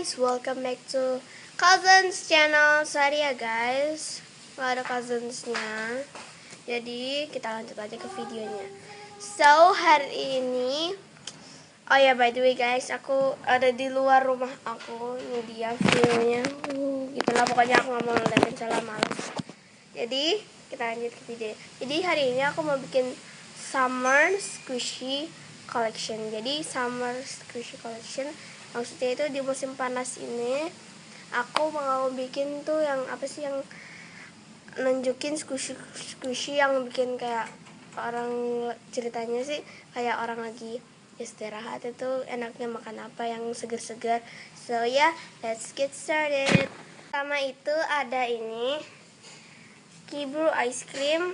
guys, welcome back to Cousins channel. Sorry ya guys, gak ada cousinsnya. Jadi kita lanjut aja ke videonya. So hari ini, oh ya by the way guys, aku ada di luar rumah aku. Ini dia videonya. Gitulah pokoknya aku gak mau ngeliatin salah, males. Jadi kita lanjut ke video. Jadi hari ini aku mau bikin summer squishy collection. Jadi summer squishy collection maksudnya itu di musim panas ini aku mau bikin tuh yang apa sih, yang nunjukin squishy yang bikin kayak orang, ceritanya sih kayak orang lagi istirahat itu enaknya makan apa yang segar-segar. So yeah, let's get started. Pertama itu ada ini Kibru ice cream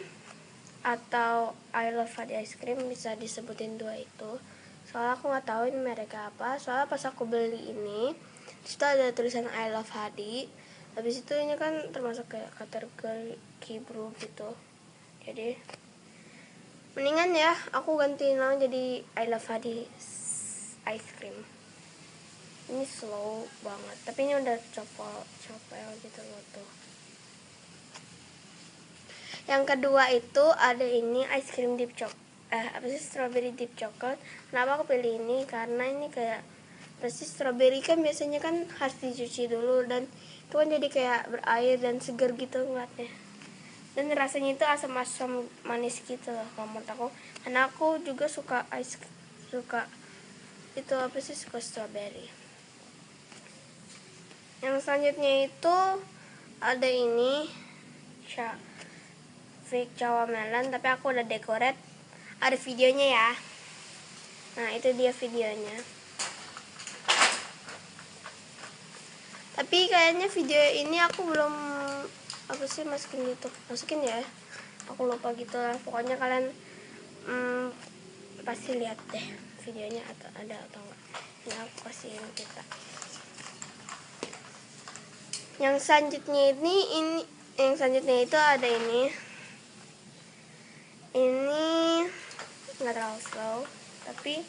atau I love Hadi ice cream, bisa disebutin dua itu. Soalnya aku nggak tahu ini mereka apa. Soalnya pas aku beli ini, disitu ada tulisan I love Hadi. Habis itu ini kan termasuk kayak kategori Kibru gitu. Jadi mendingan ya aku ganti nama jadi I love Hadi ice cream. Ini slow banget, tapi ini udah copel gitu loh tuh. Yang kedua itu ada ini ice cream deep chocolate. Apa sih, strawberry deep chocolate. Kenapa aku pilih ini? Karena ini kayak pasti strawberry kan biasanya kan harus dicuci dulu, dan itu kan jadi kayak berair dan segar gitu ngeliatnya. Dan rasanya itu asam-asam manis gitu loh kalau menurut aku. Karena aku juga suka itu apa sih, suka strawberry. Yang selanjutnya itu ada ini fake Jawa melon, tapi aku udah decorate. Ada videonya ya. Nah itu dia videonya. Tapi kayaknya video ini aku belum apa sih masukin ya. Aku lupa gitu lah. Pokoknya kalian pasti lihat deh videonya atau ada atau enggak. Ini aku kasihin kita. Yang selanjutnya itu ada ini nggak terlalu slow, tapi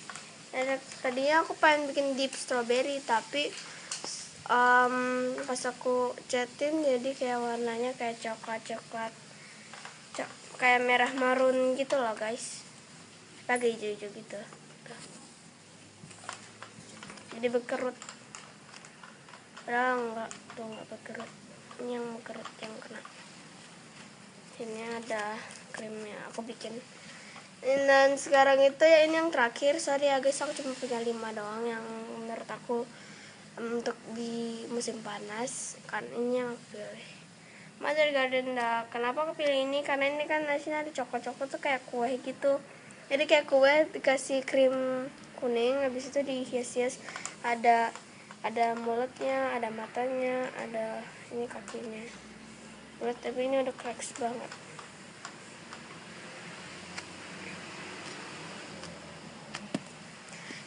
tadinya aku pengen bikin deep strawberry, tapi pas aku catin jadi kayak warnanya kayak coklat kayak merah marun gitu loh guys, agak hijau-hijau gitu. Jadi berkerut, padahal nggak berkerut. Ini yang berkerut yang kena. Sini ada krimnya aku bikin. Dan sekarang itu ya ini yang terakhir. Sorry ya guys, aku cuma punya 5 doang yang menurut aku untuk di musim panas. Kan ini yang aku pilih Mother Garden Duck. Kenapa aku pilih ini? Karena ini kan nasinya ada coklat-coklat tuh kayak kue gitu. Jadi kayak kue dikasih krim kuning, habis itu dihias-hias ada mulutnya, ada matanya, ada ini kakinya. Tapi ini udah cracks banget.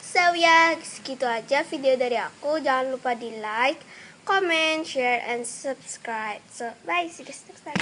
So ya, segitu aja video dari aku. Jangan lupa di like, comment, share, and subscribe. So bye, see you guys next time.